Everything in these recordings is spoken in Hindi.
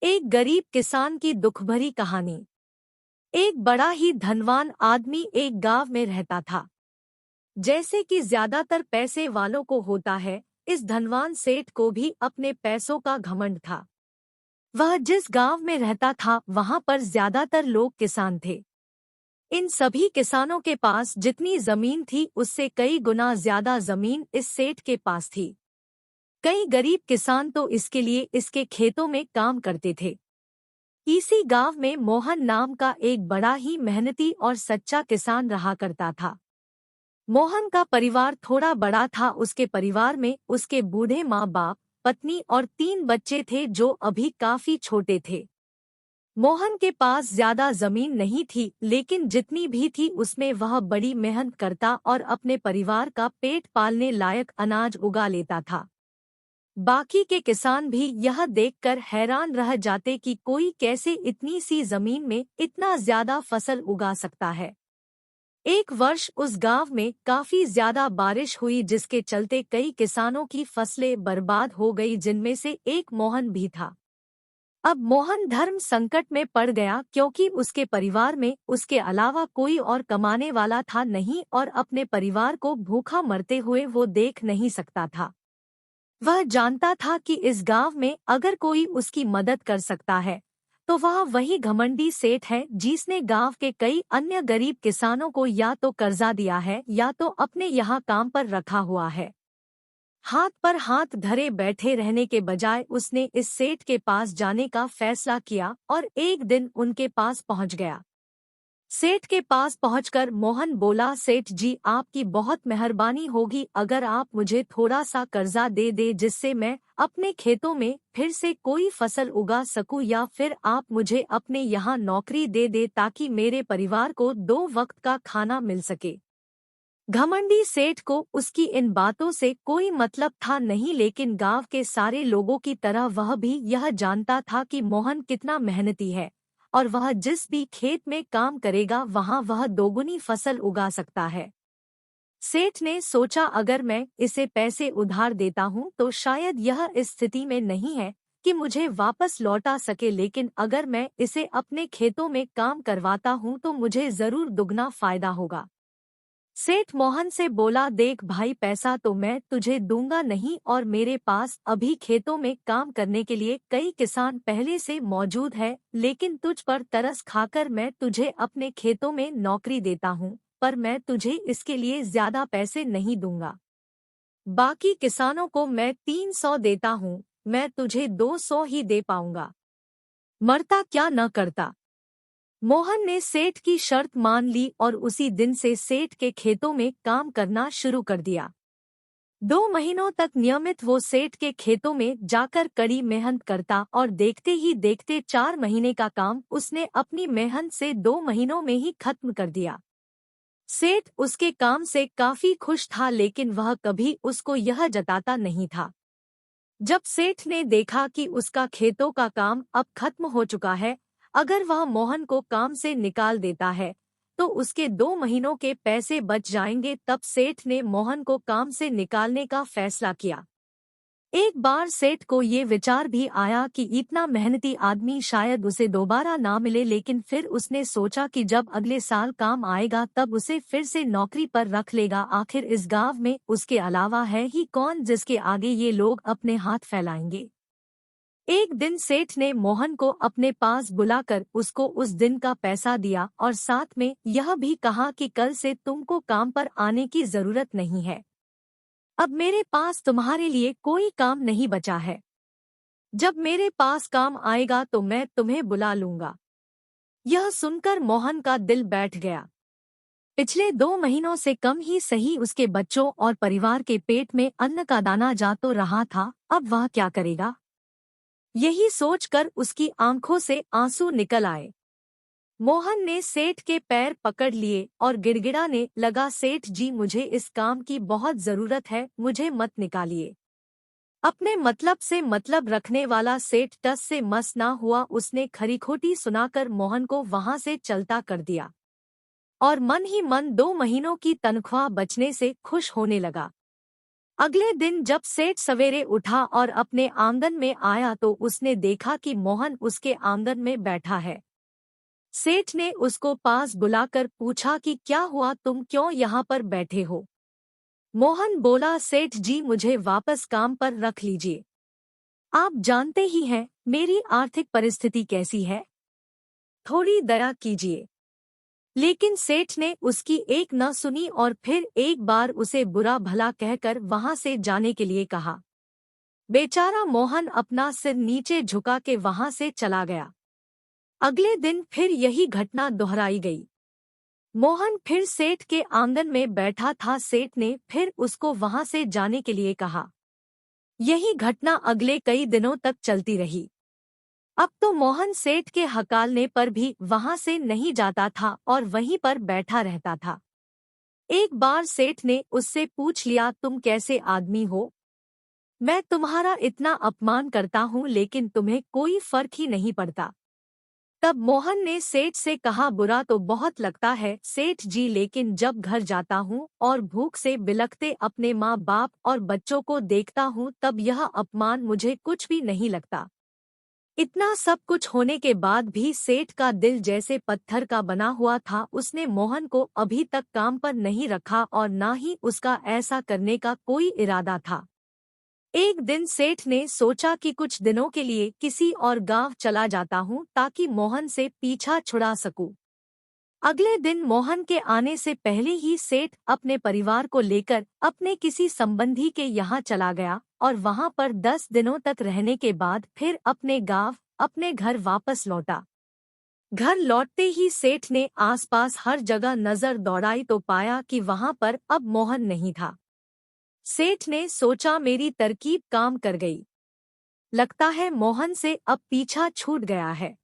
एक गरीब किसान की दुखभरी कहानी। एक बड़ा ही धनवान आदमी एक गांव में रहता था। जैसे कि ज्यादातर पैसे वालों को होता है, इस धनवान सेठ को भी अपने पैसों का घमंड था। वह जिस गांव में रहता था वहां पर ज्यादातर लोग किसान थे। इन सभी किसानों के पास जितनी जमीन थी उससे कई गुना ज्यादा जमीन इस सेठ के पास थी। कई गरीब किसान तो इसके लिए इसके खेतों में काम करते थे। इसी गांव में मोहन नाम का एक बड़ा ही मेहनती और सच्चा किसान रहा करता था। मोहन का परिवार थोड़ा बड़ा था। उसके परिवार में उसके बूढ़े माँ बाप, पत्नी और 3 बच्चे थे जो अभी काफी छोटे थे। मोहन के पास ज्यादा जमीन नहीं थी, लेकिन जितनी भी थी उसमें वह बड़ी मेहनत करता और अपने परिवार का पेट पालने लायक अनाज उगा लेता था। बाकी के किसान भी यह देखकर हैरान रह जाते कि कोई कैसे इतनी सी जमीन में इतना ज्यादा फसल उगा सकता है। एक वर्ष उस गांव में काफी ज्यादा बारिश हुई, जिसके चलते कई किसानों की फसलें बर्बाद हो गई, जिनमें से एक मोहन भी था। अब मोहन धर्म संकट में पड़ गया, क्योंकि उसके परिवार में उसके अलावा कोई और कमाने वाला था नहीं और अपने परिवार को भूखा मरते हुए वो देख नहीं सकता था। वह जानता था कि इस गांव में अगर कोई उसकी मदद कर सकता है तो वह वही घमंडी सेठ है, जिसने गांव के कई अन्य गरीब किसानों को या तो कर्जा दिया है या तो अपने यहाँ काम पर रखा हुआ है। हाथ पर हाथ धरे बैठे रहने के बजाय उसने इस सेठ के पास जाने का फैसला किया और एक दिन उनके पास पहुंच गया। सेठ के पास पहुंचकर मोहन बोला, सेठ जी, आपकी बहुत मेहरबानी होगी अगर आप मुझे थोड़ा सा कर्जा दे दे, जिससे मैं अपने खेतों में फिर से कोई फसल उगा सकूं, या फिर आप मुझे अपने यहाँ नौकरी दे दे ताकि मेरे परिवार को 2 वक्त का खाना मिल सके। घमंडी सेठ को उसकी इन बातों से कोई मतलब था नहीं, लेकिन गांव के सारे लोगों की तरह वह भी यह जानता था कि मोहन कितना मेहनती है और वह जिस भी खेत में काम करेगा वहां वह दोगुनी फसल उगा सकता है। सेठ ने सोचा, अगर मैं इसे पैसे उधार देता हूँ तो शायद यह इस स्थिति में नहीं है कि मुझे वापस लौटा सके, लेकिन अगर मैं इसे अपने खेतों में काम करवाता हूँ तो मुझे जरूर दुगना फायदा होगा। सेठ मोहन से बोला, देख भाई, पैसा तो मैं तुझे दूंगा नहीं और मेरे पास अभी खेतों में काम करने के लिए कई किसान पहले से मौजूद है, लेकिन तुझ पर तरस खाकर मैं तुझे अपने खेतों में नौकरी देता हूँ, पर मैं तुझे इसके लिए ज्यादा पैसे नहीं दूंगा। बाकी किसानों को मैं 300 देता हूँ, मैं तुझे 200 ही दे पाऊंगा। मरता क्या न करता। मोहन ने सेठ की शर्त मान ली और उसी दिन से सेठ के खेतों में काम करना शुरू कर दिया। 2 महीनों तक नियमित वो सेठ के खेतों में जाकर कड़ी मेहनत करता और देखते ही देखते 4 महीने का काम उसने अपनी मेहनत से 2 महीनों में ही खत्म कर दिया। सेठ उसके काम से काफी खुश था, लेकिन वह कभी उसको यह जताता नहीं था। जब सेठ ने देखा कि उसका खेतों का काम अब खत्म हो चुका है, अगर वह मोहन को काम से निकाल देता है तो उसके 2 महीनों के पैसे बच जाएंगे, तब सेठ ने मोहन को काम से निकालने का फैसला किया। एक बार सेठ को ये विचार भी आया कि इतना मेहनती आदमी शायद उसे दोबारा ना मिले, लेकिन फिर उसने सोचा कि जब अगले साल काम आएगा तब उसे फिर से नौकरी पर रख लेगा। आखिर इस गांव में उसके अलावा है ही कौन जिसके आगे ये लोग अपने हाथ फैलाएंगे। एक दिन सेठ ने मोहन को अपने पास बुलाकर उसको उस दिन का पैसा दिया और साथ में यह भी कहा कि कल से तुमको काम पर आने की जरूरत नहीं है। अब मेरे पास तुम्हारे लिए कोई काम नहीं बचा है। जब मेरे पास काम आएगा तो मैं तुम्हें बुला लूंगा। यह सुनकर मोहन का दिल बैठ गया। पिछले 2 महीनों से कम ही सही उसके बच्चों और परिवार के पेट में अन्न का दाना जा तो रहा था, अब वह क्या करेगा। यही सोचकर उसकी आंखों से आंसू निकल आए। मोहन ने सेठ के पैर पकड़ लिए और गिड़गिड़ाने लगा, सेठ जी, मुझे इस काम की बहुत जरूरत है, मुझे मत निकालिए। अपने मतलब से मतलब रखने वाला सेठ टस से मस ना हुआ। उसने खरीखोटी सुनाकर मोहन को वहां से चलता कर दिया और मन ही मन 2 महीनों की तनख्वाह बचने से खुश होने लगा। अगले दिन जब सेठ सवेरे उठा और अपने आंगन में आया तो उसने देखा कि मोहन उसके आंगन में बैठा है। सेठ ने उसको पास बुलाकर पूछा कि क्या हुआ, तुम क्यों यहाँ पर बैठे हो? मोहन बोला, सेठ जी मुझे वापस काम पर रख लीजिए। आप जानते ही हैं मेरी आर्थिक परिस्थिति कैसी है, थोड़ी दया कीजिए। लेकिन सेठ ने उसकी एक न सुनी और फिर एक बार उसे बुरा भला कहकर वहां से जाने के लिए कहा। बेचारा मोहन अपना सिर नीचे झुका के वहां से चला गया। अगले दिन फिर यही घटना दोहराई गई। मोहन फिर सेठ के आंगन में बैठा था। सेठ ने फिर उसको वहां से जाने के लिए कहा। यही घटना अगले कई दिनों तक चलती रही। अब तो मोहन सेठ के हकालने पर भी वहां से नहीं जाता था और वहीं पर बैठा रहता था। एक बार सेठ ने उससे पूछ लिया, तुम कैसे आदमी हो? मैं तुम्हारा इतना अपमान करता हूँ लेकिन तुम्हें कोई फर्क ही नहीं पड़ता। तब मोहन ने सेठ से कहा, बुरा तो बहुत लगता है सेठ जी, लेकिन जब घर जाता हूँ और भूख से बिलखते अपने माँ बाप और बच्चों को देखता हूँ तब यह अपमान मुझे कुछ भी नहीं लगता। इतना सब कुछ होने के बाद भी सेठ का दिल जैसे पत्थर का बना हुआ था। उसने मोहन को अभी तक काम पर नहीं रखा और न ही उसका ऐसा करने का कोई इरादा था। एक दिन सेठ ने सोचा कि कुछ दिनों के लिए किसी और गांव चला जाता हूं ताकि मोहन से पीछा छुड़ा सकूं। अगले दिन मोहन के आने से पहले ही सेठ अपने परिवार को लेकर अपने किसी संबंधी के यहाँ चला गया और वहां पर 10 दिनों तक रहने के बाद फिर अपने गांव अपने घर वापस लौटा। घर लौटते ही सेठ ने आसपास हर जगह नजर दौड़ाई तो पाया कि वहां पर अब मोहन नहीं था। सेठ ने सोचा, मेरी तरकीब काम कर गई, लगता है मोहन से अब पीछा छूट गया है।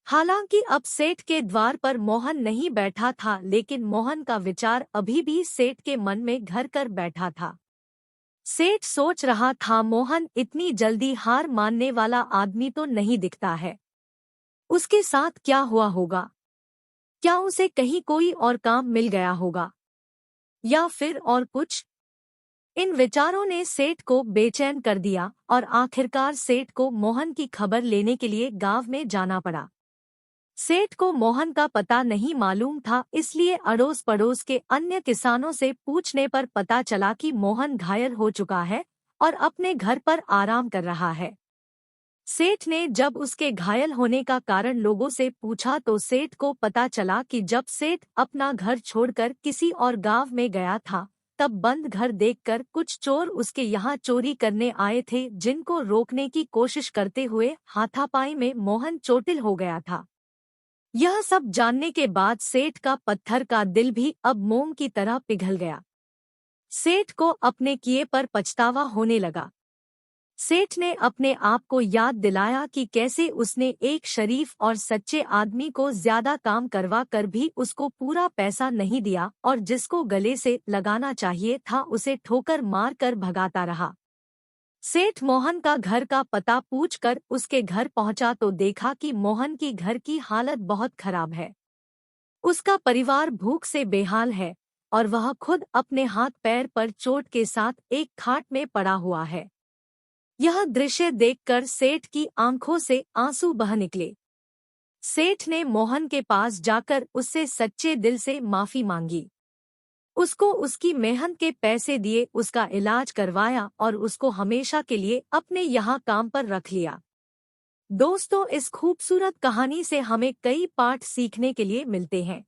हालांकि अब सेठ के द्वार पर मोहन नहीं बैठा था लेकिन मोहन का विचार अभी भी सेठ के मन में घर कर बैठा था। सेठ सोच रहा था, मोहन इतनी जल्दी हार मानने वाला आदमी तो नहीं दिखता है। उसके साथ क्या हुआ होगा? क्या उसे कहीं कोई और काम मिल गया होगा या फिर और कुछ? इन विचारों ने सेठ को बेचैन कर दिया और आखिरकार सेठ को मोहन की खबर लेने के लिए गांव में जाना पड़ा। सेठ को मोहन का पता नहीं मालूम था, इसलिए अड़ोस पड़ोस के अन्य किसानों से पूछने पर पता चला कि मोहन घायल हो चुका है और अपने घर पर आराम कर रहा है। सेठ ने जब उसके घायल होने का कारण लोगों से पूछा तो सेठ को पता चला कि जब सेठ अपना घर छोड़कर किसी और गांव में गया था तब बंद घर देखकर कुछ चोर उसके यहाँ चोरी करने आए थे, जिनको रोकने की कोशिश करते हुए हाथापाई में मोहन चोटिल हो गया था। यह सब जानने के बाद सेठ का पत्थर का दिल भी अब मोम की तरह पिघल गया। सेठ को अपने किए पर पछतावा होने लगा। सेठ ने अपने आप को याद दिलाया कि कैसे उसने एक शरीफ और सच्चे आदमी को ज्यादा काम करवा कर भी उसको पूरा पैसा नहीं दिया और जिसको गले से लगाना चाहिए था उसे ठोकर मार कर भगाता रहा। सेठ मोहन का घर का पता पूछकर उसके घर पहुंचा तो देखा कि मोहन की घर की हालत बहुत खराब है। उसका परिवार भूख से बेहाल है और वह खुद अपने हाथ पैर पर चोट के साथ एक खाट में पड़ा हुआ है। यह दृश्य देखकर सेठ की आंखों से आंसू बह निकले। सेठ ने मोहन के पास जाकर उससे सच्चे दिल से माफी मांगी। उसको उसकी मेहनत के पैसे दिए, उसका इलाज करवाया और उसको हमेशा के लिए अपने यहाँ काम पर रख लिया। दोस्तों, इस खूबसूरत कहानी से हमें कई पाठ सीखने के लिए मिलते हैं।